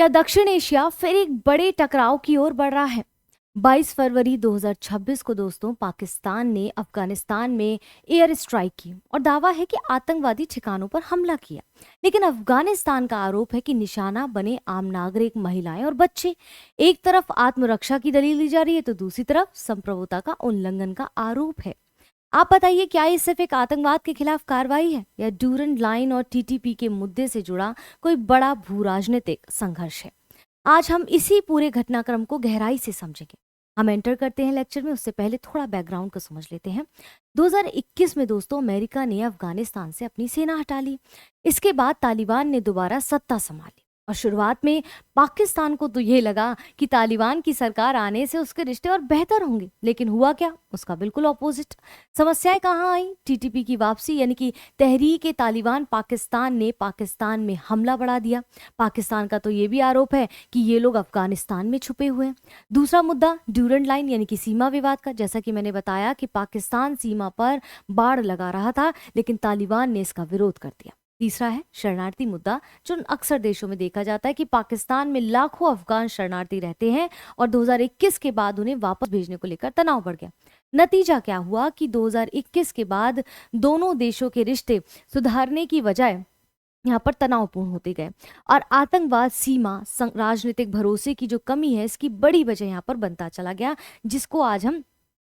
क्या दक्षिण एशिया फिर एक बड़े टकराव की ओर बढ़ रहा है? 22 फरवरी 2026 को दोस्तों पाकिस्तान ने अफगानिस्तान में एयर स्ट्राइक की और दावा है कि आतंकवादी ठिकानों पर हमला किया। लेकिन अफगानिस्तान का आरोप है कि निशाना बने आम नागरिक, महिलाएं और बच्चे। एक तरफ आत्मरक्षा की दलील दी जा रही है तो दूसरी तरफ संप्रभुता का उल्लंघन का आरोप है। आप बताइए, क्या ये सिर्फ एक आतंकवाद के खिलाफ कार्रवाई है या ड्यूरेंट लाइन और टीटीपी के मुद्दे से जुड़ा कोई बड़ा भू राजनीतिक संघर्ष है? आज हम इसी पूरे घटनाक्रम को गहराई से समझेंगे। हम एंटर करते हैं लेक्चर में, उससे पहले थोड़ा बैकग्राउंड को समझ लेते हैं। 2021 में दोस्तों अमेरिका ने अफगानिस्तान से अपनी सेना हटा ली। इसके बाद तालिबान ने दोबारा सत्ता संभाली और शुरुआत में पाकिस्तान को तो ये लगा कि तालिबान की सरकार आने से उसके रिश्ते और बेहतर होंगे, लेकिन हुआ क्या? उसका बिल्कुल ऑपोजिट। समस्याएं कहाँ आई? टीटीपी की वापसी यानी कि तहरीक ए तालिबान पाकिस्तान ने पाकिस्तान में हमला बढ़ा दिया। पाकिस्तान का तो ये भी आरोप है कि ये लोग अफगानिस्तान में छुपे हुए हैं। दूसरा मुद्दा ड्यूरेंट लाइन यानी कि सीमा विवाद का। जैसा कि मैंने बताया कि पाकिस्तान सीमा पर बाड़ लगा रहा था, लेकिन तालिबान ने इसका विरोध कर दिया। तीसरा है शरणार्थी मुद्दा, जो अक्सर देशों में देखा जाता है कि पाकिस्तान में लाखों अफगान शरणार्थी रहते हैं और 2021 के बाद उन्हें वापस भेजने को लेकर तनाव बढ़ गया। नतीजा क्या हुआ कि 2021 के बाद दोनों देशों के रिश्ते सुधारने की बजाय यहाँ पर तनावपूर्ण होते गए और आतंकवाद, सीमा, राजनीतिक भरोसे की जो कमी है, इसकी बड़ी वजह यहाँ पर बनता चला गया, जिसको आज हम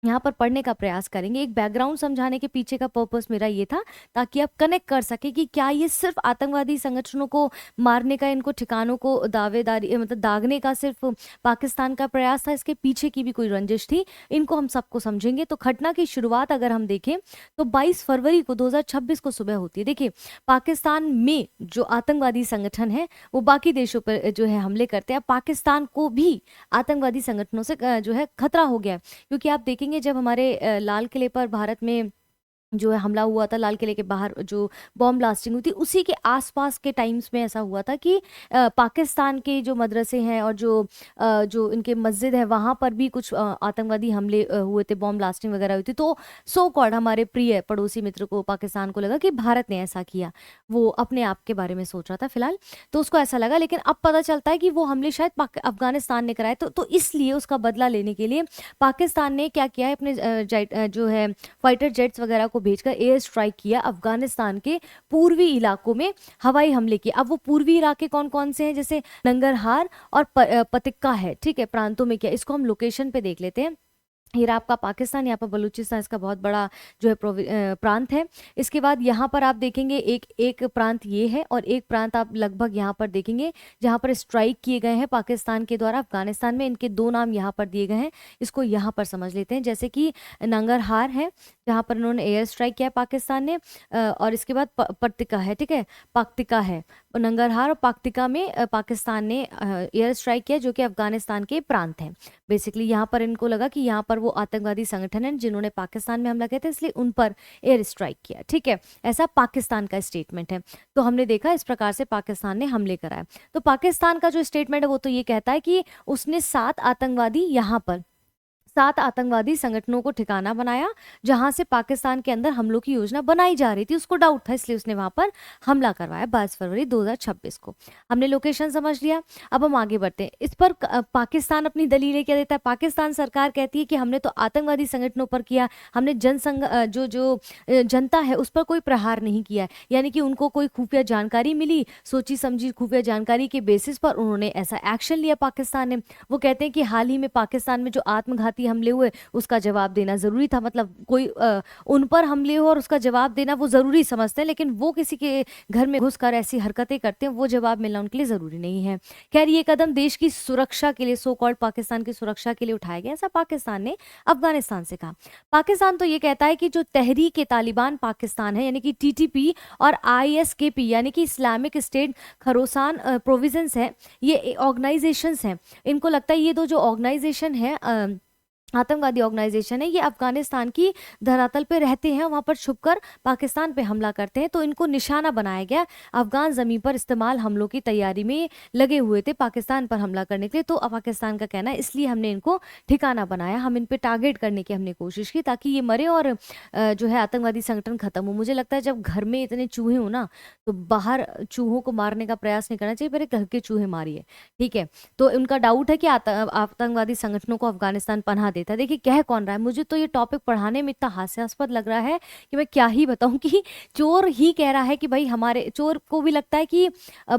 यहाँ पर पढ़ने का प्रयास करेंगे। एक बैकग्राउंड समझाने के पीछे का पर्पस मेरा ये था ताकि आप कनेक्ट कर सके कि क्या ये सिर्फ आतंकवादी संगठनों को मारने का, इनको ठिकानों को दावेदारी मतलब दागने का सिर्फ पाकिस्तान का प्रयास था, इसके पीछे की भी कोई रंजिश थी। इनको हम सबको समझेंगे। तो घटना की शुरुआत अगर हम देखें तो 22 फरवरी को 2026 को सुबह होती है। देखिए, पाकिस्तान में जो आतंकवादी संगठन है वो बाकी देशों पर जो है हमले करते हैं। पाकिस्तान को भी आतंकवादी संगठनों से जो है खतरा हो गया है, क्योंकि आप देखेंगे जब हमारे लाल किले पर भारत में जो है हमला हुआ था, लाल किले के बाहर जो बॉम्ब ब्लास्टिंग हुई थी, उसी के आसपास के टाइम्स में ऐसा हुआ था कि पाकिस्तान के जो मदरसे हैं और जो इनके मस्जिद है, वहाँ पर भी कुछ आतंकवादी हमले हुए थे, बॉम्ब ब्लास्टिंग वगैरह हुई थी। तो सो कॉल्ड हमारे प्रिय पड़ोसी मित्र को, पाकिस्तान को लगा कि भारत ने ऐसा किया। वो अपने आप के बारे में सोच रहा था फिलहाल, तो उसको ऐसा लगा। लेकिन अब पता चलता है कि वो हमले शायद अफगानिस्तान ने कराए। तो इसलिए उसका बदला लेने के लिए पाकिस्तान ने क्या किया है, अपने जो है फाइटर जेट्स वगैरह को भेजकर एयर स्ट्राइक किया अफगानिस्तान के पूर्वी इलाकों में, हवाई हमले किए। अब वो पूर्वी इलाके कौन कौन से हैं? जैसे नंगरहार और पतिक्का है, ठीक है, प्रांतों में क्या, इसको हम लोकेशन पे देख लेते हैं। ये रहा आपका पाकिस्तान, यहाँ पर बलूचिस्तान इसका बहुत बड़ा जो है प्रांत है। इसके बाद यहाँ पर आप देखेंगे एक प्रांत ये है और एक प्रांत आप लगभग यहाँ पर देखेंगे जहाँ पर स्ट्राइक किए गए हैं पाकिस्तान के द्वारा अफगानिस्तान में। इनके दो नाम यहाँ पर दिए गए हैं, इसको यहाँ पर समझ लेते हैं। जैसे कि नंगरहार है जहाँ पर इन्होंने एयर स्ट्राइक किया पाकिस्तान ने, और इसके बाद पक्तिका है, ठीक है, पक्तिका है। नंगरहार और पक्तिका में पाकिस्तान ने एयर स्ट्राइक किया, जो कि अफगानिस्तान के प्रांत हैं। बेसिकली यहाँ पर इनको लगा कि यहाँ पर वो आतंकवादी संगठन है जिन्होंने पाकिस्तान में हमला किया था, इसलिए उन पर एयर स्ट्राइक किया, ठीक है। ऐसा पाकिस्तान का स्टेटमेंट है। तो हमने देखा इस प्रकार से पाकिस्तान ने हमले कराए। तो पाकिस्तान का जो स्टेटमेंट है वो तो ये कहता है कि उसने 7 आतंकवादी संगठनों को ठिकाना बनाया जहां से पाकिस्तान के अंदर हमलों की योजना बनाई जा रही थी। उसको डाउट था, इसलिए उसने वहां पर हमला करवाया 22 फरवरी 2026 को। हमने लोकेशन समझ लिया। अब हम आगे बढ़ते हैं। इस पर पाकिस्तान अपनी दलीलें क्या देता है? पाकिस्तान सरकार कहती है कि हमने तो आतंकवादी संगठनों पर किया, हमने जनता है उस पर कोई प्रहार नहीं किया है। यानी कि उनको कोई खुफिया जानकारी मिली, सोची समझी खुफिया जानकारी के बेसिस पर उन्होंने ऐसा एक्शन लिया पाकिस्तान ने। वो कहते हैं कि हाल ही में पाकिस्तान में जो आत्मघाती हमले हुए उसका जवाब देना जरूरी था। मतलब कोई उन पर हमले हो और उसका जवाब देना वो जरूरी समझते हैं, लेकिन वो किसी के घर में घुसकर ऐसी हरकतें करते हैं, वो जवाब मिलना उनके लिए जरूरी नहीं है। खैर, ये कदम देश की सुरक्षा के लिए, सो कॉल्ड पाकिस्तान की सुरक्षा के लिए उठाया गया, ऐसा पाकिस्तान ने अफगानिस्तान से कहा। पाकिस्तान तो ये कहता है कि जो तहरीक ए तालिबान पाकिस्तान है यानी कि टीटीपी और ISKP यानी कि इस्लामिक स्टेट खरोसान प्रोविजंस है, ये ऑर्गेनाइजेशंस हैं। इनको लगता है ये दो जो ऑर्गेनाइजेशन है आतंकवादी ऑर्गेनाइजेशन है, ये अफगानिस्तान की धरातल पे रहते हैं, वहां पर छुपकर पाकिस्तान पे हमला करते हैं, तो इनको निशाना बनाया गया। अफगान जमीन पर इस्तेमाल हमलों की तैयारी में लगे हुए थे पाकिस्तान पर हमला करने के लिए। तो अब पाकिस्तान का कहना है इसलिए हमने इनको ठिकाना बनाया, हम इन पे टारगेट करने की हमने कोशिश की ताकि ये मरे और जो है आतंकवादी संगठन खत्म हो। मुझे लगता है जब घर में इतने चूहे हो ना, तो बाहर चूहों को मारने का प्रयास नहीं करना चाहिए, पहले घर के चूहे मारिए, ठीक है। तो उनका डाउट है कि आतंकवादी संगठनों को अफगानिस्तान पनाह देता है। देखिए कह कौन रहा है, मुझे तो ये टॉपिक पढ़ाने में इतना हास्यास्पद लग रहा है कि मैं क्या ही बताऊं कि चोर ही कह रहा है कि भाई हमारे चोर को भी लगता है कि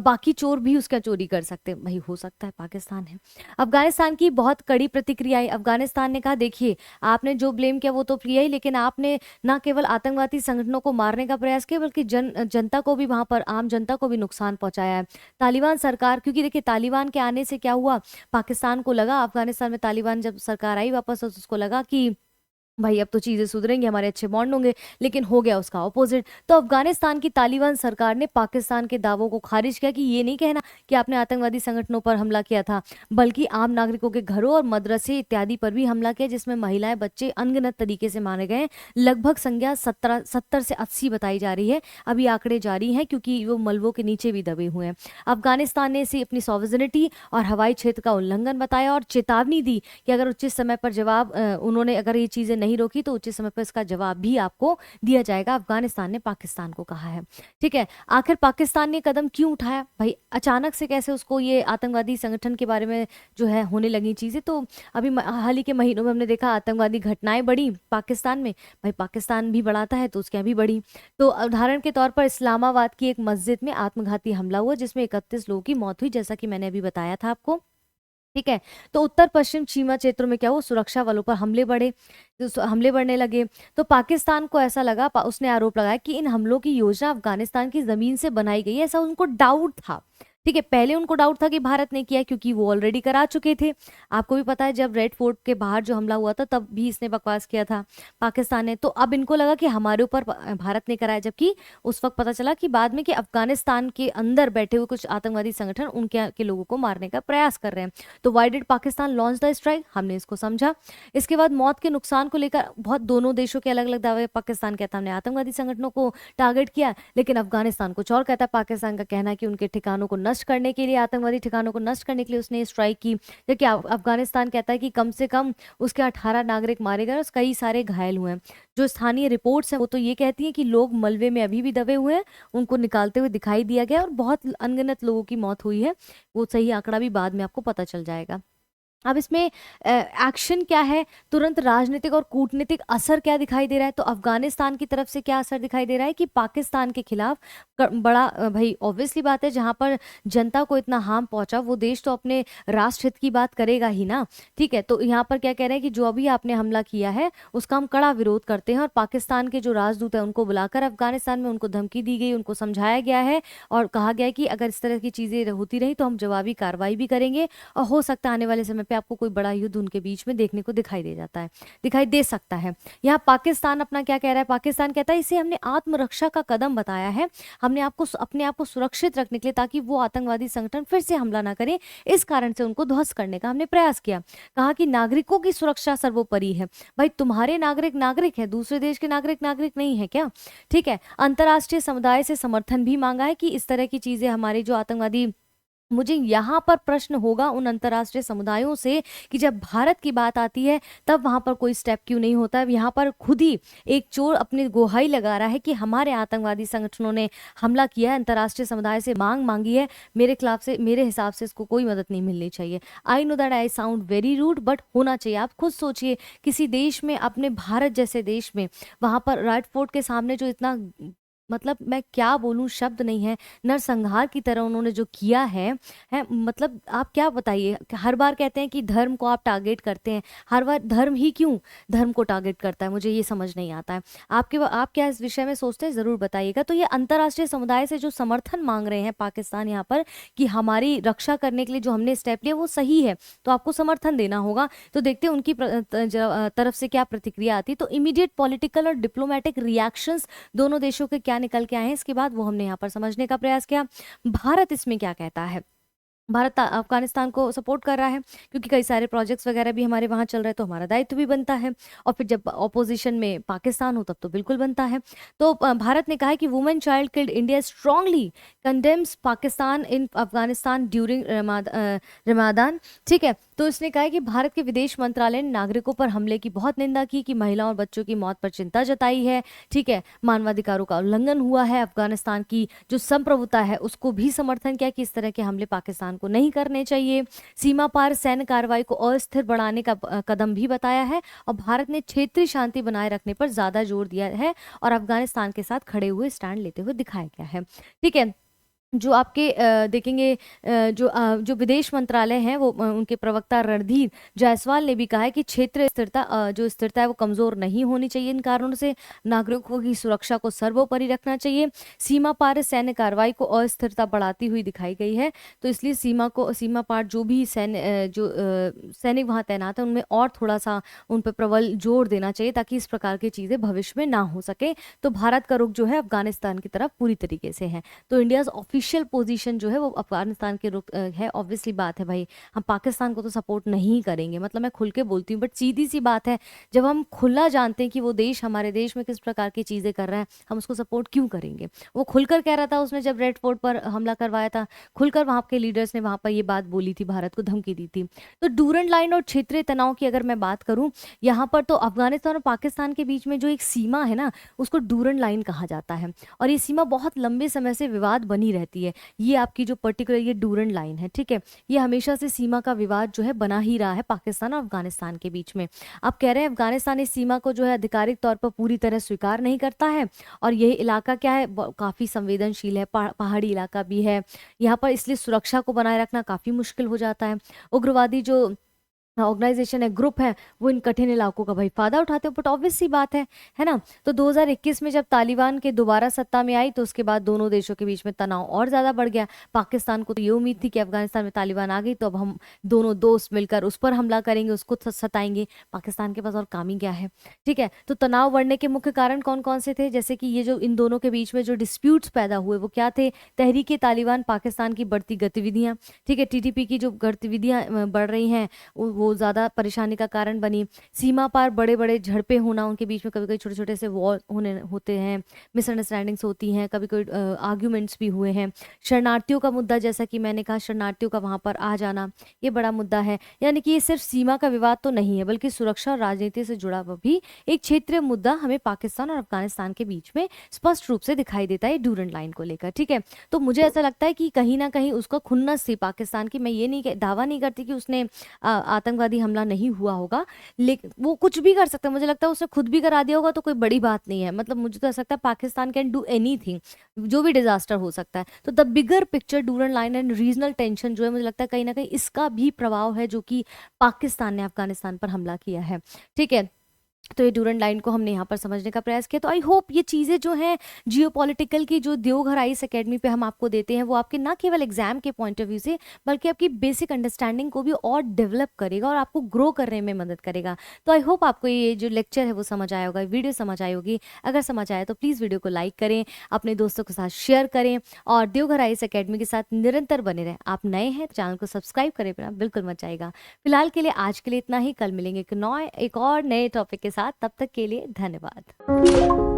बाकी चोर भी उसका चोरी कर सकते हैं। भाई हो सकता है पाकिस्तान है। अफगानिस्तान की बहुत कड़ी प्रतिक्रिया आई। अफगानिस्तान ने कहा देखिए आपने जो ब्लेम किया वो तो किया ही, लेकिन आपने ना केवल आतंकवादी संगठनों को मारने का प्रयास किया बल्कि जनता को भी, वहां पर आम जनता को भी नुकसान पहुंचाया है। तालिबान सरकार, क्योंकि देखिए तालिबान के आने से क्या हुआ, पाकिस्तान को लगा, अफगानिस्तान में तालिबान जब सरकार आई वापस तो उसको लगा कि भाई अब तो चीजें सुधरेंगी, हमारे अच्छे बॉन्ड होंगे, लेकिन हो गया उसका ऑपोजिट। तो अफगानिस्तान की तालिबान सरकार ने पाकिस्तान के दावों को खारिज किया कि ये नहीं कहना कि आपने आतंकवादी संगठनों पर हमला किया था, बल्कि आम नागरिकों के घरों और मदरसे इत्यादि पर भी हमला किया, जिसमें महिलाएं बच्चे अनगिनत तरीके से मारे गए। लगभग संख्या 70 से 80 बताई जा रही है। अभी आंकड़े जारी हैं क्योंकि वो मलबों के नीचे भी दबे हुए हैं। अफगानिस्तान ने इसे अपनी सॉवरेनिटी और हवाई क्षेत्र का उल्लंघन बताया और चेतावनी दी कि अगर उचित समय पर जवाब उन्होंने अगर ये चीजें नहीं रोकी तो उचित समय पर इसका जवाब भी आपको दिया जाएगा, अफगानिस्तान ने पाकिस्तान को कहा है। ठीक है, आखिर पाकिस्तान ने कदम क्यों उठाया भाई, अचानक से कैसे उसको ये आतंकवादी संगठन के बारे में जो है होने लगी चीजें। तो अभी हाल ही के महीनों में हमने देखा आतंकवादी घटनाएं बढ़ी पाकिस्तान में। भाई पाकिस्तान भी बढ़ाता है तो उसके यहाँ भी बढ़ी। तो उदाहरण के तौर पर इस्लामाबाद की एक मस्जिद में आत्मघाती हमला हुआ जिसमें 31 लोगों की मौत हुई, जैसा कि मैंने अभी बताया था आपको। ठीक है, तो उत्तर पश्चिम सीमा क्षेत्रों में क्या हुआ, सुरक्षा बलों पर हमले बढ़े, तो हमले बढ़ने लगे। तो पाकिस्तान को ऐसा लगा, उसने आरोप लगाया कि इन हमलों की योजना अफगानिस्तान की जमीन से बनाई गई है, ऐसा उनको डाउट था। ठीक है, पहले उनको डाउट था कि भारत ने किया क्योंकि वो ऑलरेडी करा चुके थे। आपको भी पता है जब रेड फोर्ट के बाहर जो हमला हुआ था तब भी इसने बकवास किया था पाकिस्तान ने। तो अब इनको लगा कि हमारे ऊपर भारत ने कराया, जबकि उस वक्त पता चला कि बाद में कि अफगानिस्तान के अंदर बैठे हुए कुछ आतंकवादी संगठन उनके के लोगों को मारने का प्रयास कर रहे हैं। तो why did Pakistan launch the strike, हमने इसको समझा। इसके बाद मौत के नुकसान को लेकर बहुत दोनों देशों के अलग अलग दावे। पाकिस्तान कहता हमने आतंकवादी संगठनों को टारगेट किया, लेकिन अफगानिस्तान कुछ और कहता है। पाकिस्तान का कहना है कि उनके ठिकानों को नष्ट करने के लिए, आतंकवादी ठिकानों को नष्ट करने के लिए उसने स्ट्राइक की, जबकि अफगानिस्तान कहता है कि कम से कम उसके 18 नागरिक मारे गए और कई सारे घायल हुए हैं। जो स्थानीय रिपोर्ट्स हैं वो तो ये कहती हैं कि लोग मलबे में अभी भी दबे हुए हैं, उनको निकालते हुए दिखाई दिया गया और बहुत अनगिनत लोगों की मौत हुई है। वो सही आंकड़ा भी बाद में आपको पता चल जाएगा। अब इसमें एक्शन क्या है, तुरंत राजनीतिक और कूटनीतिक असर क्या दिखाई दे रहा है। तो अफगानिस्तान की तरफ से क्या असर दिखाई दे रहा है कि पाकिस्तान के खिलाफ बड़ा भाई ऑब्वियसली बात है, जहां पर जनता को इतना हार्म पहुंचा वो देश तो अपने राष्ट्र हित की बात करेगा ही ना। ठीक है, तो यहाँ पर क्या कह रहे हैं कि जो अभी आपने हमला किया है उसका हम कड़ा विरोध करते हैं, और पाकिस्तान के जो राजदूत है उनको बुलाकर अफगानिस्तान में उनको धमकी दी गई, उनको समझाया गया है और कहा गया है कि अगर इस तरह की चीजें होती रही तो हम जवाबी कार्रवाई भी करेंगे, और हो सकता है आने वाले समय पे आपको कोई बड़ा युद्ध उनके बीच में देखने को दिखाई दे सकता है। यहाँ पाकिस्तान अपना क्या कह रहा है, पाकिस्तान कहता है इसे हमने आत्मरक्षा का कदम बताया है, हमने अपने आप को सुरक्षित रखने के लिए ताकि वो आतंकवादी संगठन फिर से हमला ना करे, इस कारण से उनको ध्वस्त करने का हमने प्रयास किया। कहा कि नागरिकों की सुरक्षा सर्वोपरि है। भाई तुम्हारे नागरिक नागरिक है, दूसरे देश के नागरिक नागरिक नहीं है क्या। ठीक है, अंतर्राष्ट्रीय समुदाय से समर्थन भी मांगा है कि इस तरह की चीजें हमारे जो आतंकवादी, मुझे यहाँ पर प्रश्न होगा उन अंतर्राष्ट्रीय समुदायों से कि जब भारत की बात आती है तब वहां पर कोई स्टेप क्यों नहीं होता है। यहाँ पर खुद ही एक चोर अपनी गुहाई लगा रहा है कि हमारे आतंकवादी संगठनों ने हमला किया है, अंतर्राष्ट्रीय समुदाय से मांग मांगी है, मेरे खिलाफ से, मेरे हिसाब से इसको कोई मदद नहीं मिलनी चाहिए। I know that I sound very rude, but होना चाहिए। आप खुद सोचिए किसी देश में, अपने भारत जैसे देश में, वहां पर रेड फोर्ट के सामने जो इतना, मतलब मैं क्या बोलूं, शब्द नहीं है, नरसंहार की तरह उन्होंने जो किया है मतलब आप क्या बताइए। हर बार कहते हैं कि धर्म को आप टारगेट करते हैं, हर बार धर्म ही क्यों धर्म को टारगेट करता है, मुझे ये समझ नहीं आता है। आप क्या इस विषय में सोचते हैं, जरूर बताइएगा। तो ये अंतर्राष्ट्रीय समुदाय से जो समर्थन मांग रहे हैं पाकिस्तान यहाँ पर कि हमारी रक्षा करने के लिए जो हमने स्टेप लिया वो सही है, तो आपको समर्थन देना होगा। तो देखते हैं उनकी तरफ से क्या प्रतिक्रिया आती। तो इमीडिएट पॉलिटिकल और डिप्लोमेटिक रिएक्शंस दोनों देशों के क्या निकल के आए हैं, इसके बाद वो हमने यहाँ पर समझने का प्रयास किया। भारत इसमें क्या कहता है। भारत अफगानिस्तान को सपोर्ट कर रहा है क्योंकि कई सारे प्रोजेक्ट्स वगैरह भी हमारे वहाँ चल रहे हैं, तो हमारा दायित्व भी बनता है। और फिर जब ऑपोजिशन में पाकिस्तान हो तब तो बिल्कुल बनता है। तो भारत ने कहा है कि women child killed India strongly condemns Pakistan in Afghanistan during Ramadan. ठीक है, तो इसने कहा है कि भारत के विदेश मंत्रालय ने नागरिकों पर हमले की बहुत निंदा की, कि महिलाओं और बच्चों की मौत पर चिंता जताई है। ठीक है, मानवाधिकारों का उल्लंघन हुआ है, अफगानिस्तान की जो संप्रभुता है उसको भी समर्थन किया कि इस तरह के हमले पाकिस्तान को नहीं करने चाहिए। सीमा पार सैन्य कार्रवाई को अस्थिर बढ़ाने का कदम भी बताया है, और भारत ने क्षेत्रीय शांति बनाए रखने पर ज्यादा जोर दिया है और अफगानिस्तान के साथ खड़े हुए स्टैंड लेते हुए दिखाया गया है। ठीक है, जो आपके देखेंगे जो विदेश मंत्रालय है वो उनके प्रवक्ता रणधीर जायसवाल ने भी कहा है कि क्षेत्र स्थिरता जो स्थिरता है वो कमजोर नहीं होनी चाहिए। इन कारणों से नागरिकों की सुरक्षा को सर्वोपरि रखना चाहिए। सीमा पार सैन्य कार्रवाई को अस्थिरता बढ़ाती हुई दिखाई गई है, तो इसलिए सीमा पार जो भी सैनिक वहाँ तैनात है उनमें और थोड़ा सा उन पर प्रबल जोर देना चाहिए, ताकि इस प्रकार की चीजें भविष्य में ना हो सके। तो भारत का रुख जो है अफगानिस्तान की तरफ पूरी तरीके से है। तो इंडिया ऑफिशियल पोजीशन जो है वो अफगानिस्तान के रुख है। ऑब्वियसली बात है भाई, हम पाकिस्तान को तो सपोर्ट नहीं करेंगे, मतलब मैं खुल के बोलती हूँ, बट सीधी सी बात है, जब हम खुला जानते हैं कि वो देश हमारे देश में किस प्रकार की चीजें कर रहा है, हम उसको सपोर्ट क्यों करेंगे। वो खुलकर कह रहा था उसने, जब रेड फोर्ट पर हमला करवाया था, खुलकर वहां के लीडर्स ने वहां पर ये बात बोली थी, भारत को धमकी दी थी। तो डूरन लाइन और क्षेत्रीय तनाव की अगर मैं बात करूं, यहाँ पर तो अफगानिस्तान और पाकिस्तान के बीच में जो एक सीमा है ना, उसको डूरन लाइन कहा जाता है, और ये सीमा बहुत लंबे समय से विवाद बनी रहती है। ये आपकी जो पर्टिकुलर ये डूरन लाइन है, ठीक है, ये हमेशा से सीमा का विवाद जो है बना ही रहा है पाकिस्तान और अफगानिस्तान के बीच में। आप कह रहे हैं अफगानिस्तान इस सीमा को जो है आधिकारिक तौर पर पूरी तरह स्वीकार नहीं करता है, और यह इलाका क्या है, काफी संवेदनशील है, पहाड़ी इलाका भी है यहाँ पर, इसलिए सुरक्षा को बनाए रखना काफी मुश्किल हो जाता है। उग्रवादी जो ऑर्गेनाइजेशन है, ग्रुप है, वो इन कठिन इलाकों का भाई फायदा उठाते हो, बट ऑब्वियस सी बात है ना। तो 2021 में जब तालिबान के दोबारा सत्ता में आई, तो उसके बाद दोनों देशों के बीच में तनाव और ज्यादा बढ़ गया। पाकिस्तान को तो ये उम्मीद थी कि अफगानिस्तान में तालिबान आ गई तो अब हम दोनों दोस्त मिलकर उस पर हमला करेंगे, उसको सताएंगे। पाकिस्तान के पास और काम ही क्या है। ठीक है, तो तनाव बढ़ने के मुख्य कारण कौन कौन से थे, जैसे कि ये जो इन दोनों के बीच में जो डिस्प्यूट्स पैदा हुए वो क्या थे, तहरीक तालिबान पाकिस्तान की बढ़ती गतिविधियां, ठीक है, टीटीपी की जो गतिविधियां बढ़ रही हैं वो ज़्यादा परेशानी का कारण बनी। सीमा पार बड़े बड़े झड़पें होना, उनके बीच में कभी कभी छोटे छोटे से वॉर होते हैं, मिसअंडरस्टैंडिंग्स होती हैं, कभी कोई आर्ग्यूमेंट्स भी हुए हैं। शरणार्थियों का मुद्दा, जैसा कि मैंने कहा, शरणार्थियों का वहाँ पर आ जाना ये बड़ा मुद्दा है। यानी कि ये सिर्फ सीमा का विवाद तो नहीं है, बल्कि सुरक्षा और राजनीति से जुड़ा हुआ भी एक क्षेत्रीय मुद्दा हमें पाकिस्तान और अफगानिस्तान के बीच में स्पष्ट रूप से दिखाई देता है डूरन लाइन को लेकर। ठीक है, तो मुझे ऐसा लगता है कि कहीं ना कहीं उसका खुन्नस थी पाकिस्तान की। मैं ये नहीं दावा नहीं करती कि उसने आतंकवादी हमला नहीं हुआ होगा, लेकिन वो कुछ भी कर सकता है। मुझे लगता है उसने खुद भी करा दिया होगा तो कोई बड़ी बात नहीं है। मतलब मुझे तो ऐसा लगता है पाकिस्तान कैन डू एनीथिंग, जो भी डिजास्टर हो सकता है। तो the bigger picture Durand line and regional tension जो है, मुझे लगता है कहीं ना कहीं इसका भी प्रभाव है जो कि पाकिस्तान ने अफगानिस्तान पर हमला किया है। ठीक है, तो ये डूरन लाइन को हमने यहाँ पर समझने का प्रयास किया। तो आई होप ये चीज़ें जो हैं जियोपॉलिटिकल की, जो देवघर आईएएस एकेडमी पे हम आपको देते हैं, वो आपके ना केवल एग्जाम के पॉइंट ऑफ व्यू से बल्कि आपकी बेसिक अंडरस्टैंडिंग को भी और डेवलप करेगा और आपको ग्रो करने में मदद करेगा। तो आई होप आपको ये जो लेक्चर है वो समझ आया होगा, वीडियो समझ आई होगी। अगर समझ आया तो प्लीज़ वीडियो को लाइक करें, अपने दोस्तों के साथ शेयर करें, और देवघर आईएएस एकेडमी के साथ निरंतर बने रहें। आप नए हैं तो चैनल को सब्सक्राइब करें, बिना बिल्कुल मत जाएगा। फिलहाल के लिए आज के लिए इतना ही, कल मिलेंगे एक और नए टॉपिक के साथ। तब तक के लिए धन्यवाद।